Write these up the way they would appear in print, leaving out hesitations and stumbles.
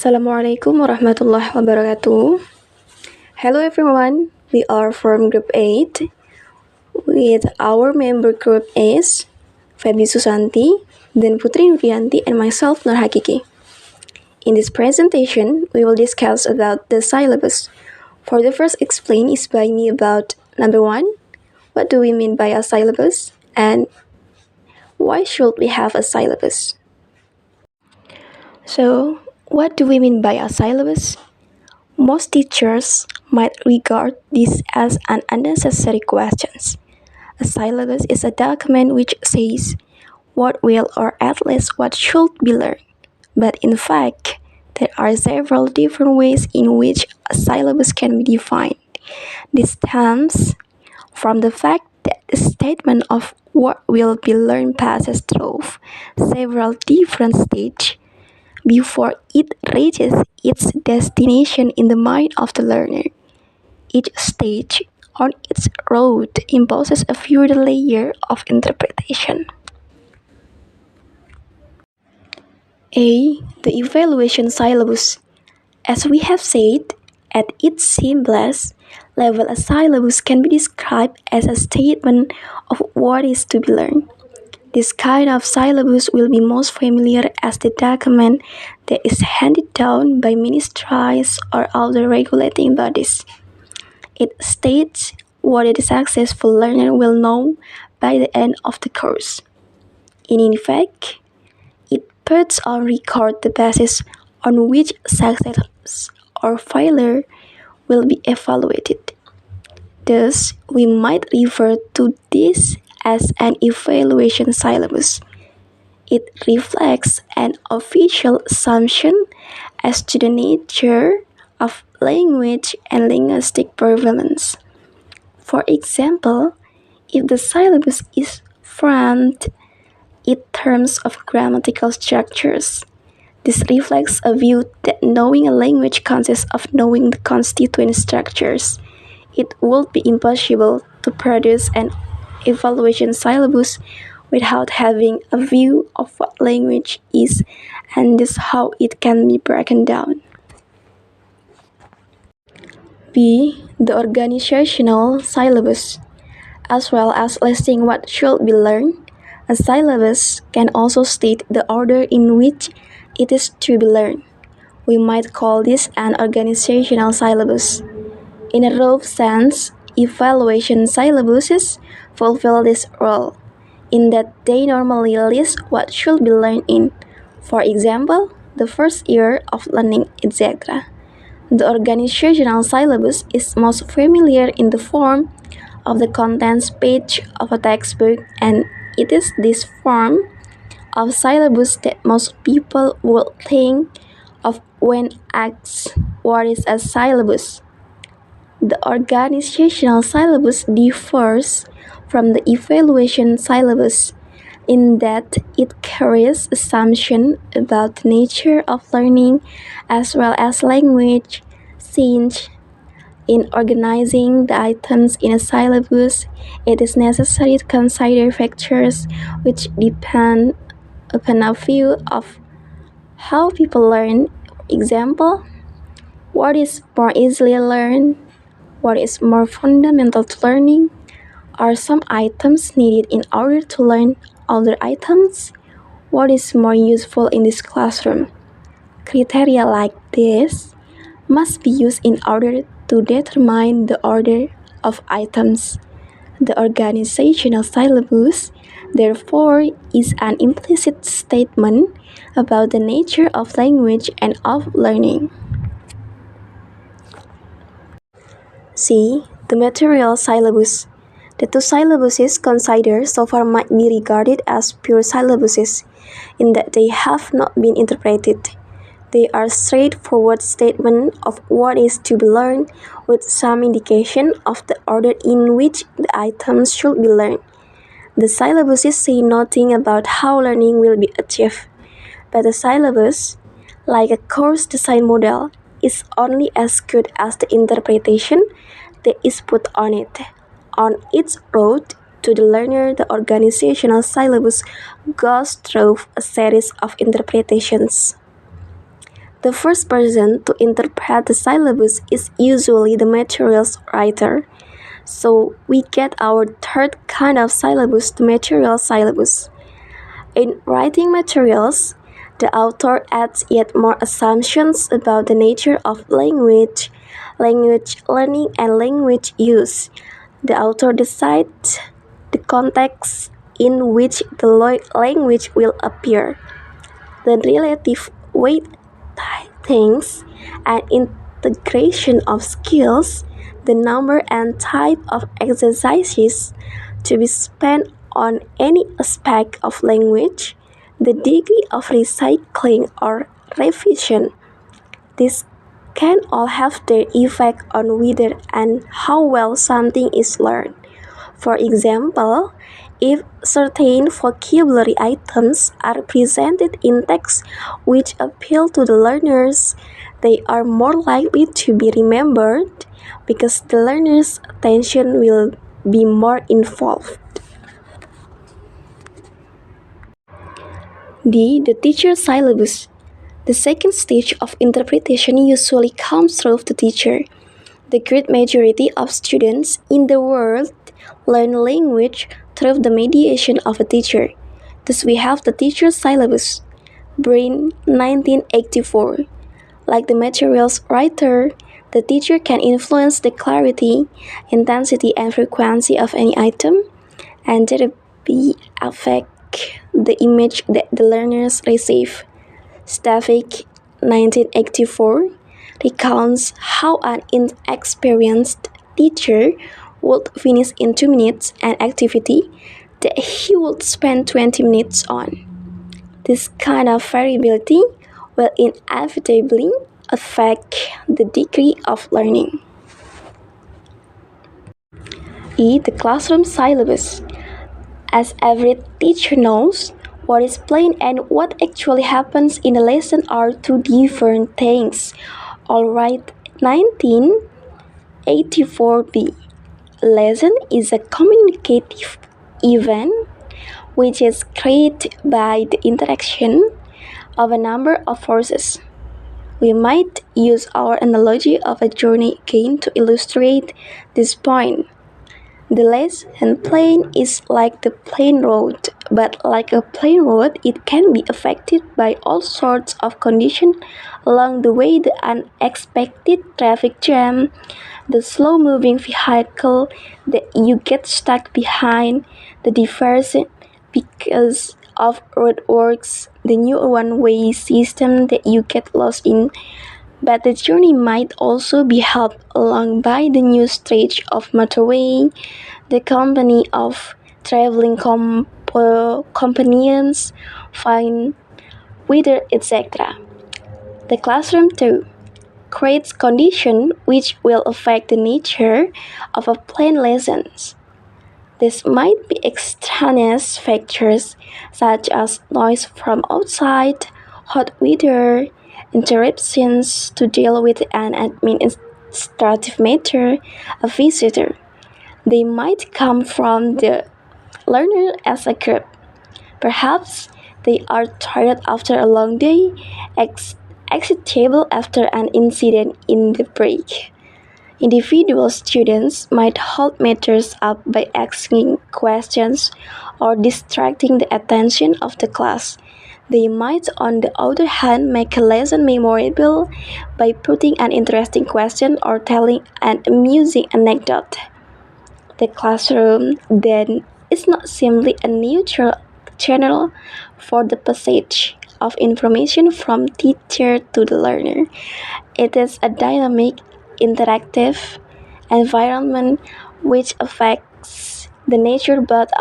Assalamualaikum warahmatullahi wabarakatuh. Hello everyone, we are from Group 8 with our member group is FEBY Susanti, then Putri NURDIANTI, and myself NURHAKIKI. In this presentation, we will discuss about the syllabus. For the first explain is by me about number 1, what do we mean by a syllabus, and why should we have a syllabus? So, what do we mean by a syllabus? Most teachers might regard this as an unnecessary question. A syllabus is a document which says what will or at least what should be learned. But in fact, there are several different ways in which a syllabus can be defined. This stems from the fact that the statement of what will be learned passes through several different stages before it reaches its destination in the mind of the learner. Each stage on its road imposes a further layer of interpretation. A. The evaluation syllabus. As we have said, at its simplest level, a syllabus can be described as a statement of what is to be learned. This kind of syllabus will be most familiar as the document that is handed down by ministries or other regulating bodies. It states what a successful learner will know by the end of the course. In effect, it puts on record the basis on which success or failure will be evaluated. Thus, we might refer to this as an evaluation syllabus. It reflects an official assumption as to the nature of language and linguistic prevalence. For example, if the syllabus is framed in terms of grammatical structures, this reflects a view that knowing a language consists of knowing the constituent structures. It would be impossible to produce an evaluation syllabus without having a view of what language is and thus how it can be broken down. B. The organizational syllabus. As well as listing what should be learned, a syllabus can also state the order in which it is to be learned. We might call this an organizational syllabus. In a rough sense, evaluation syllabuses fulfill this role, in that they normally list what should be learned in, for example, the first year of learning, etc. The organizational syllabus is most familiar in the form of the contents page of a textbook, and it is this form of syllabus that most people will think of when asked what is a syllabus. The organizational syllabus differs from the evaluation syllabus in that it carries assumptions about the nature of learning as well as language, since in organizing the items in a syllabus, it is necessary to consider factors which depend upon a view of how people learn. For example, what is more easily learned, what is more fundamental to learning, are some items needed in order to learn other items, what is more useful in this classroom. Criteria like this must be used in order to determine the order of items. The organizational syllabus, therefore, is an implicit statement about the nature of language and of learning. C. The material syllabus. The two syllabuses considered so far might be regarded as pure syllabuses, in that they have not been interpreted. They are straightforward statements of what is to be learned, with some indication of the order in which the items should be learned. The syllabuses say nothing about how learning will be achieved, but the syllabus, like a course design model, is only as good as the interpretation that is put on it. On its road to the learner, the organizational syllabus goes through a series of interpretations. The first person to interpret the syllabus is usually the materials writer. So we get our third kind of syllabus, the material syllabus. In writing materials, the author adds yet more assumptions about the nature of language, language learning, and language use. The author decides the context in which the language will appear, the relative weight things, and integration of skills, the number and type of exercises to be spent on any aspect of language, the degree of recycling or revision. This can all have their effect on whether and how well something is learned. For example, if certain vocabulary items are presented in text which appeal to the learners, they are more likely to be remembered because the learner's attention will be more involved. The teacher syllabus. The second stage of interpretation usually comes through the teacher. The great majority of students in the world learn language through the mediation of a teacher. Thus we have the teacher syllabus, Brain 1984. Like the materials writer, the teacher can influence the clarity, intensity, and frequency of any item, and thereby affect the image that the learners receive. Stavik 1984 recounts how an inexperienced teacher would finish in 2 minutes an activity that he would spend 20 minutes on. This kind of variability will inevitably affect the degree of learning. The classroom syllabus. As every teacher knows, what is plain and what actually happens in a lesson are two different things. Alright, 1984b. Lesson is a communicative event which is created by the interaction of a number of forces. We might use our analogy of a journey again to illustrate this point. The lesson plane is like the plain road, but like a plain road, it can be affected by all sorts of conditions along the way: the unexpected traffic jam, the slow-moving vehicle that you get stuck behind, the diversion because of roadworks, the new one-way system that you get lost in. But the journey might also be helped along by the new stretch of motorway, the company of traveling companions, fine weather, etc. The classroom too creates conditions which will affect the nature of a planned lessons. This might be extraneous factors such as noise from outside, hot weather, interruptions to deal with an administrative matter, a visitor. They might come from the learner as a group. Perhaps they are tired after a long day, excitable after an incident in the break. Individual students might hold matters up by asking questions or distracting the attention of the class. They might, on the other hand, make a lesson memorable by putting an interesting question or telling an amusing anecdote. The classroom, then, is not simply a neutral channel for the passage of information from teacher to the learner. It is a dynamic, interactive environment which affects the nature both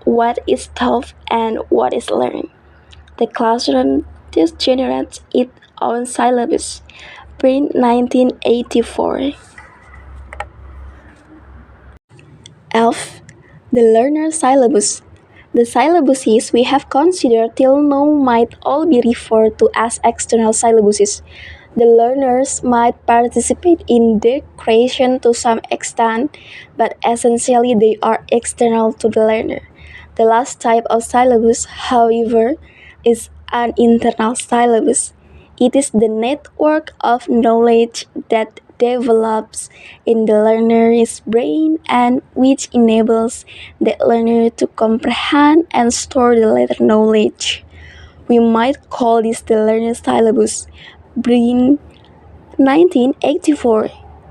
what is taught and what is learned. The classroom thus generates its own syllabus. Print 1984. The learner syllabus. The syllabuses we have considered till now might all be referred to as external syllabuses. The learners might participate in their creation to some extent, but essentially they are external to the learner. The last type of syllabus, however, is an internal syllabus. It is the network of knowledge that develops in the learner's brain and which enables the learner to comprehend and store the later knowledge. We might call this the learner syllabus. Brain 1984.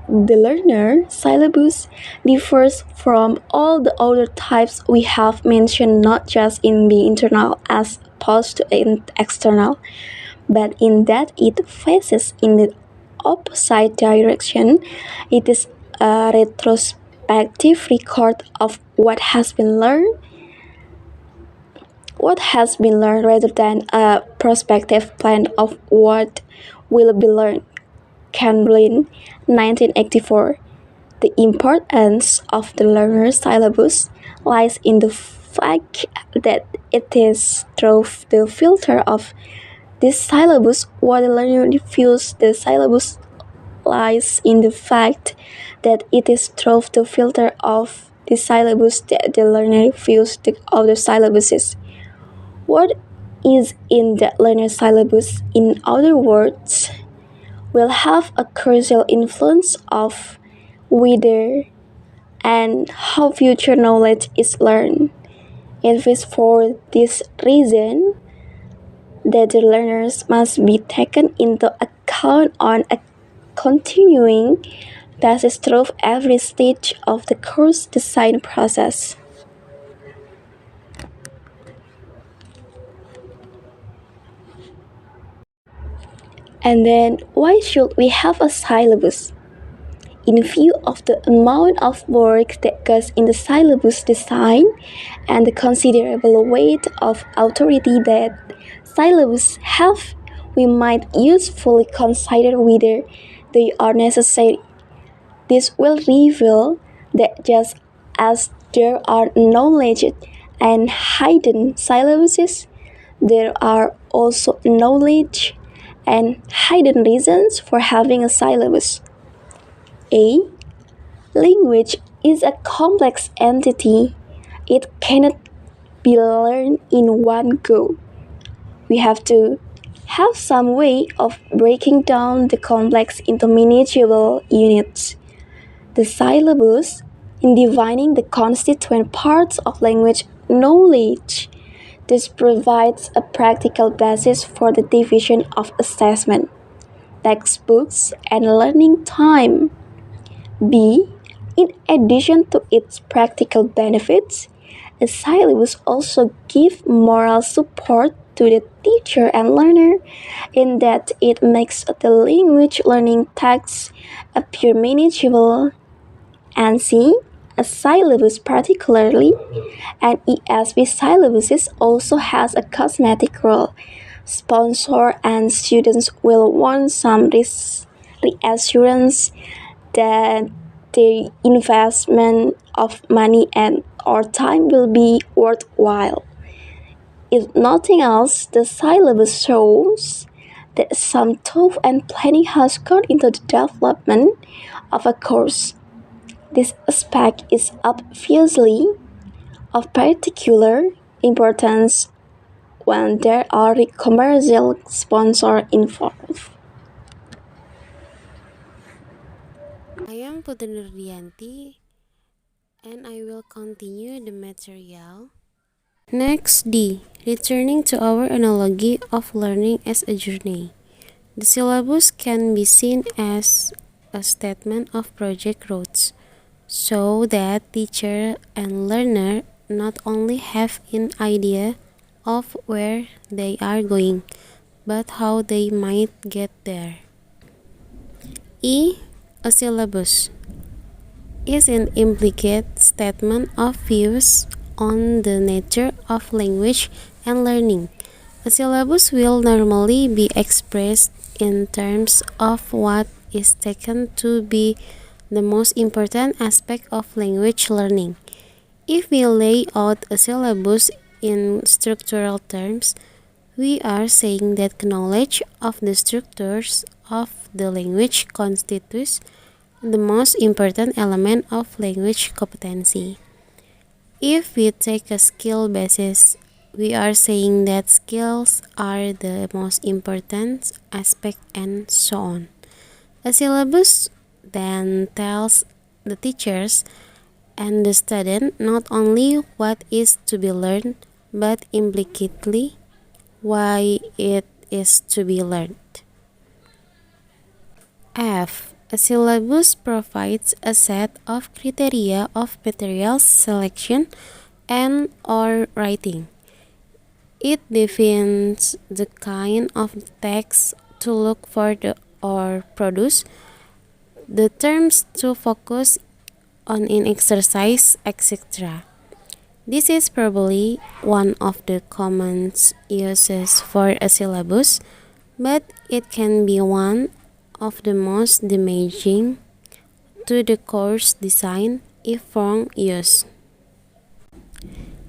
The learner syllabus differs from all the other types we have mentioned not just in being internal as opposed to external, but in that it faces in the opposite direction. It is a retrospective record of what has been learned rather than a prospective plan of what will be learned. Cambrien, 1984. The importance of the learner syllabus lies in the fact that it is through the filter of this syllabus what the learner views the syllabus lies in the fact that it is through the filter of the syllabus that the learner views the other syllabuses. What is in the learner syllabus, in other words, will have a crucial influence of whether and how future knowledge is learned. It is for this reason that the learners must be taken into account on a continuing basis through every stage of the course design process. And then, why should we have a syllabus? In view of the amount of work that goes in the syllabus design and the considerable weight of authority that syllabus have, we might usefully consider whether they are necessary. This will reveal that just as there are knowledge and hidden syllabuses, there are also knowledge and hidden reasons for having a syllabus. A. Language is a complex entity. It cannot be learned in one go. We have to have some way of breaking down the complex into manageable units. The syllabus, in defining the constituent parts of language knowledge, this provides a practical basis for the division of assessment, textbooks, and learning time. B. In addition to its practical benefits, a syllabus also gives moral support to the teacher and learner in that it makes the language learning tasks appear manageable. And C. A syllabus, particularly an ESP syllabus, also has a cosmetic role. Sponsor and students will want some reassurance that the investment of money and or time will be worthwhile. If nothing else, the syllabus shows that some thought and planning has gone into the development of a course. This aspect is obviously of particular importance when there are commercial sponsors involved. I am PUTRI NURDIANTI and I will continue the material. Next D. Returning to our analogy of learning as a journey. The syllabus can be seen as a statement of project routes, so that teacher and learner not only have an idea of where they are going, but how they might get there. E. A syllabus is an implicit statement of views on the nature of language and learning. A syllabus will normally be expressed in terms of what is taken to be the most important aspect of language learning. If we lay out a syllabus in structural terms, we are saying that knowledge of the structures of the language constitutes the most important element of language competency. If we take a skill basis we are saying that skills are the most important aspect and so on. A syllabus then tells the teachers and the student not only what is to be learned, but implicitly why it is to be learned. F. A syllabus provides a set of criteria of material selection and or writing. It defines the kind of text to look for or produce, the terms to focus on in exercise, etc. This is probably one of the common uses for a syllabus, but it can be one of the most damaging to the course design if wrong use.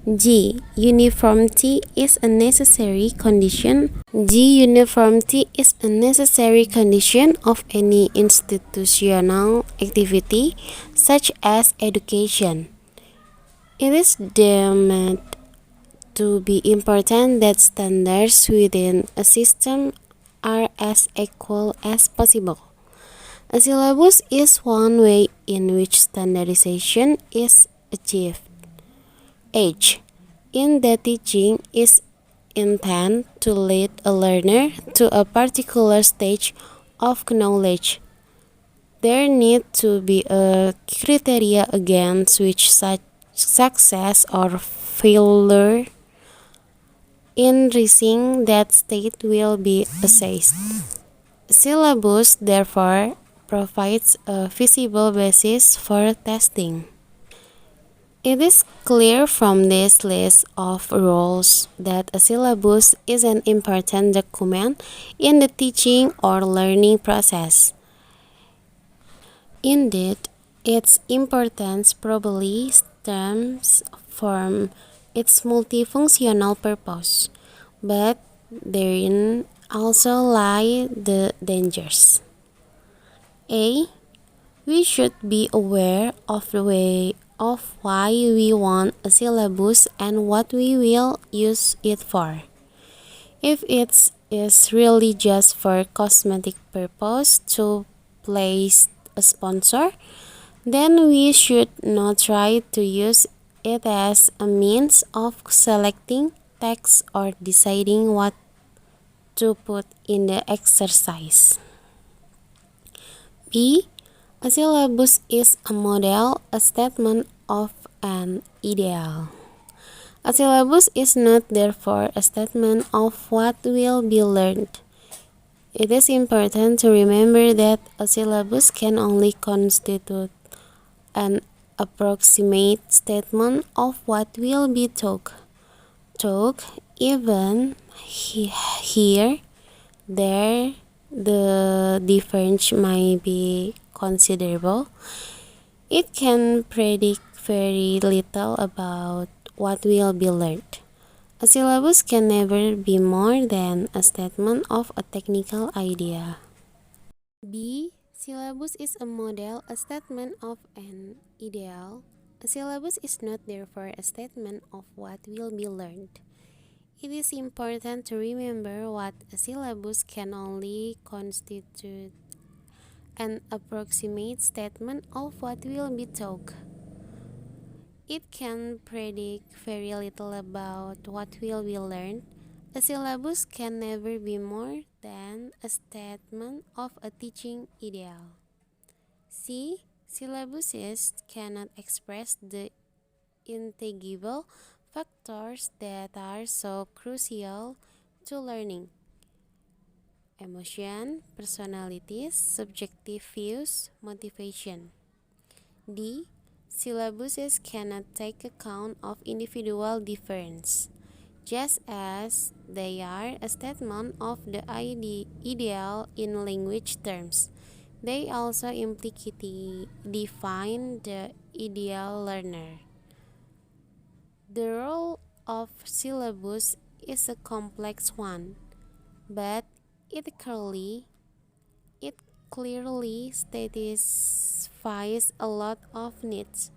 G. Uniformity is a necessary condition. Uniformity is a necessary condition of any institutional activity, such as education. It is deemed to be important that standards within a system are as equal as possible. A syllabus is one way in which standardization is achieved. H. In that teaching is intended to lead a learner to a particular stage of knowledge. There need to be a criteria against which such success or failure in reaching that state will be assessed. Syllabus therefore provides a visible basis for testing. It is clear from this list of rules that a syllabus is an important document in the teaching or learning process. Indeed, its importance probably stems from its multifunctional purpose, but therein also lie the dangers. A. We should be aware of the way of why we want a syllabus and what we will use it for. If it is really just for cosmetic purpose to please a sponsor, then we should not try to use it as a means of selecting text or deciding what to put in the exercise. B. A syllabus is a model, a statement of an ideal. A syllabus is not therefore a statement of what will be learned. It is important to remember that a syllabus can only constitute an approximate statement of what will be taught. Even here, there, the difference might be considerable. It can predict very little about what will be learned. A syllabus can never be more than a statement of a technical idea. B. Syllabus is a model, a statement of an ideal. A syllabus is not therefore a statement of what will be learned. It is important to remember what a syllabus can only constitute an approximate statement of what will be taught. It can predict very little about what will be learned. A syllabus can never be more than a statement of a teaching ideal. C. Syllabuses cannot express the intangible factors that are so crucial to learning: emotion, personalities, subjective views, motivation. D. Syllabuses cannot take account of individual difference. Just as they are a statement of the ideal in language terms, they also implicitly define the ideal learner. The role of syllabus is a complex one, but it clearly satisfies a lot of needs.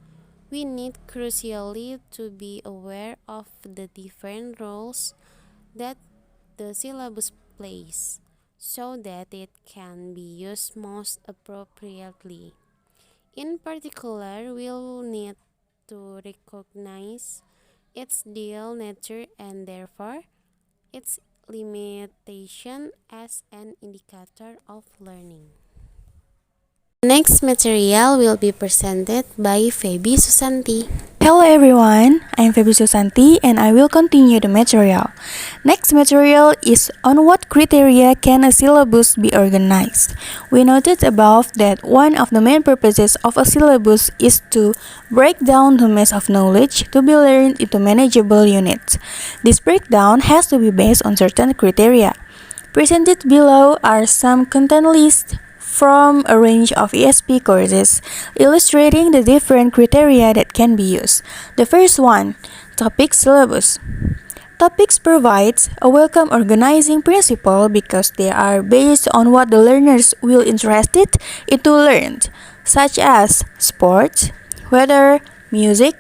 We need crucially to be aware of the different roles that the syllabus plays so that it can be used most appropriately. In particular, we'll need to recognize its dual nature and therefore its limitation as an indicator of learning. Next material will be presented by FEBY Susanti. Hello everyone, I'm FEBY Susanti and I will continue the material. Next material is on what criteria can a syllabus be organized. We noted above that one of the main purposes of a syllabus is to break down the mass of knowledge to be learned into manageable units. This breakdown has to be based on certain criteria. Presented below are some content lists from a range of ESP courses, illustrating the different criteria that can be used. The first one, topic syllabus. Topics provides a welcome organizing principle because they are based on what the learners will interested into learned, such as sports, weather, music,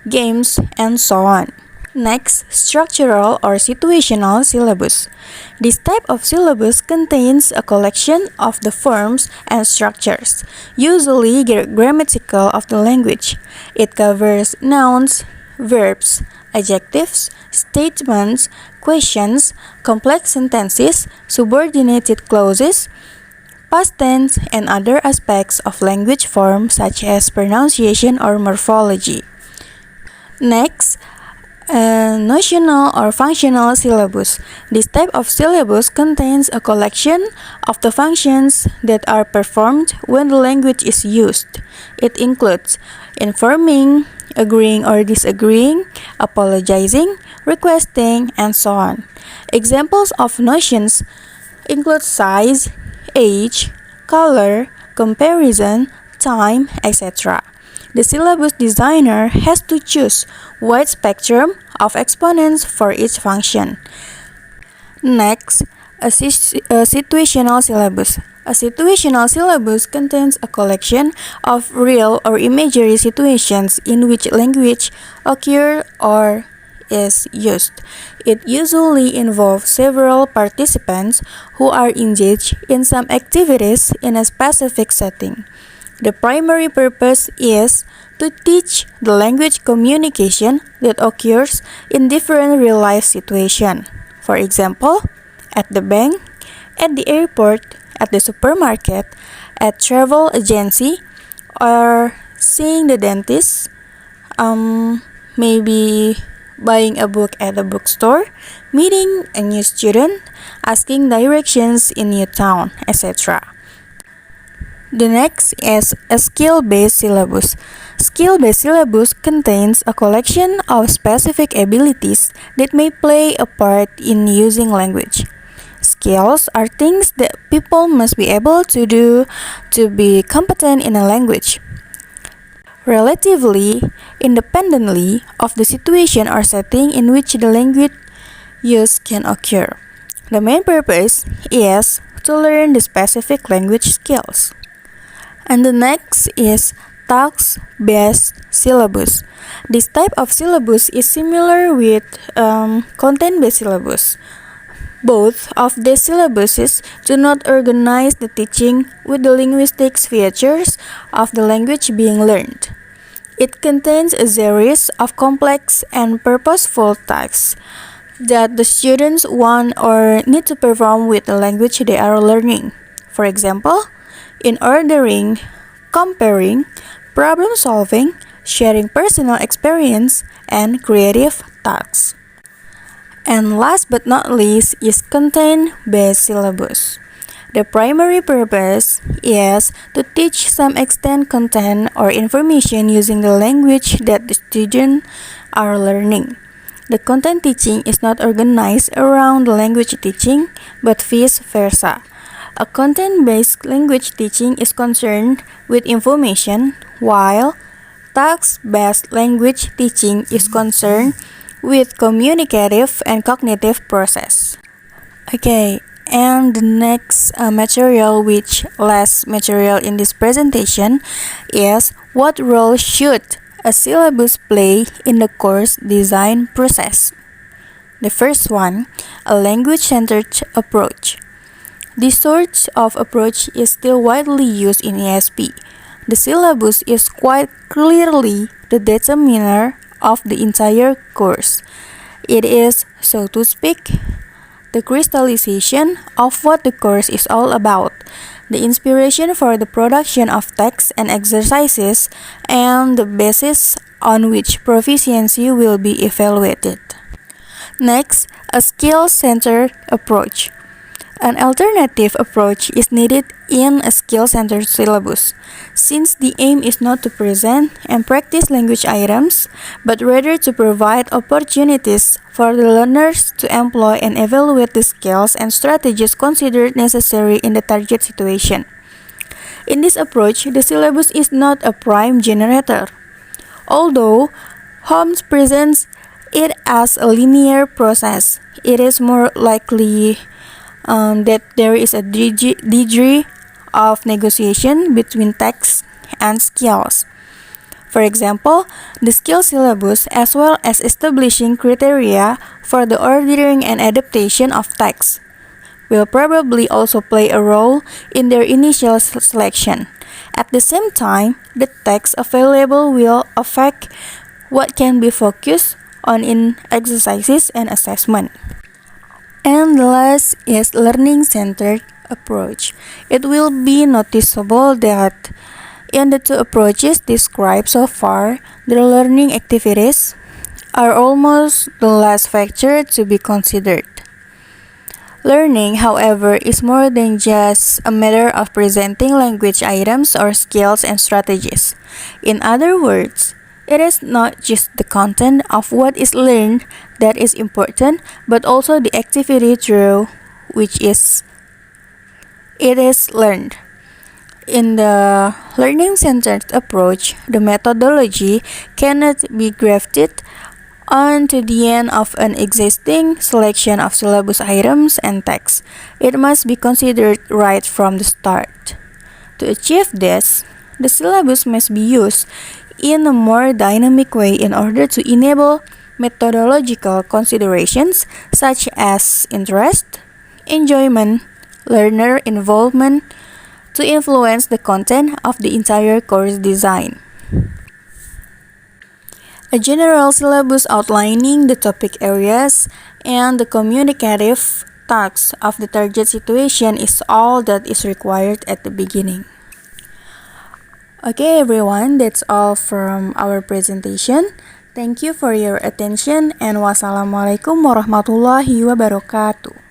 games, and so on. Next, structural or situational syllabus. This type of syllabus contains a collection of the forms and structures, usually grammatical of the language. It covers nouns, verbs, adjectives, statements, questions, complex sentences, subordinated clauses, past tense, and other aspects of language form such as pronunciation or morphology. Next, a notional or functional syllabus. This type of syllabus contains a collection of the functions that are performed when the language is used. It includes informing, agreeing or disagreeing, apologizing, requesting, and so on. Examples of notions include size, age, color, comparison, time, etc. The syllabus designer has to choose wide spectrum of exponents for each function. Next, a situational syllabus. A situational syllabus contains a collection of real or imaginary situations in which language occurs or is used. It usually involves several participants who are engaged in some activities in a specific setting. The primary purpose is to teach the language communication that occurs in different real-life situations. For example, at the bank, at the airport, at the supermarket, at travel agency, or seeing the dentist, maybe buying a book at a bookstore, meeting a new student, asking directions in new town, etc. The next is a skill-based syllabus. Skill-based syllabus contains a collection of specific abilities that may play a part in using language. Skills are things that people must be able to do to be competent in a language, relatively independently of the situation or setting in which the language use can occur. The main purpose is to learn the specific language skills. And the next is task-based syllabus. This type of syllabus is similar with content-based syllabus. Both of the syllabuses do not organize the teaching with the linguistics features of the language being learned. It contains a series of complex and purposeful tasks that the students want or need to perform with the language they are learning. For example, in ordering, comparing, problem solving, sharing personal experience, and creative tasks. And last but not least is content-based syllabus. The primary purpose is to teach some extent content or information using the language that the students are learning. The content teaching is not organized around the language teaching, but vice versa. A content-based language teaching is concerned with information, while task-based language teaching is concerned with communicative and cognitive process. Okay, and the next material, which last material in this presentation, is what role should a syllabus play in the course design process? The first one, a language-centered approach. This sort of approach is still widely used in ESP. The syllabus is quite clearly the determiner of the entire course. It is, so to speak, the crystallization of what the course is all about, the inspiration for the production of texts and exercises, and the basis on which proficiency will be evaluated. Next, a skill-centered approach. An alternative approach is needed in a skill-centered syllabus, since the aim is not to present and practice language items, but rather to provide opportunities for the learners to employ and evaluate the skills and strategies considered necessary in the target situation. In this approach, the syllabus is not a prime generator. Although Holmes presents it as a linear process, it is more likely that there is a degree of negotiation between text and skills. For example, the skill syllabus, as well as establishing criteria for the ordering and adaptation of text, will probably also play a role in their initial selection. At the same time, the text available will affect what can be focused on in exercises and assessment. And the last is learning-centered approach. It will be noticeable that in the two approaches described so far, the learning activities are almost the last factor to be considered. Learning, however, is more than just a matter of presenting language items or skills and strategies. In other words, it is not just the content of what is learned that is important, but also the activity through which it is learned. In the learning-centered approach, the methodology cannot be grafted onto the end of an existing selection of syllabus items and texts. It must be considered right from the start. To achieve this, the syllabus must be used in a more dynamic way in order to enable methodological considerations such as interest, enjoyment, learner involvement to influence the content of the entire course design. A general syllabus outlining the topic areas and the communicative tasks of the target situation is all that is required at the beginning. Okay everyone, that's all from our presentation. Thank you for your attention and wassalamualaikum warahmatullahi wabarakatuh.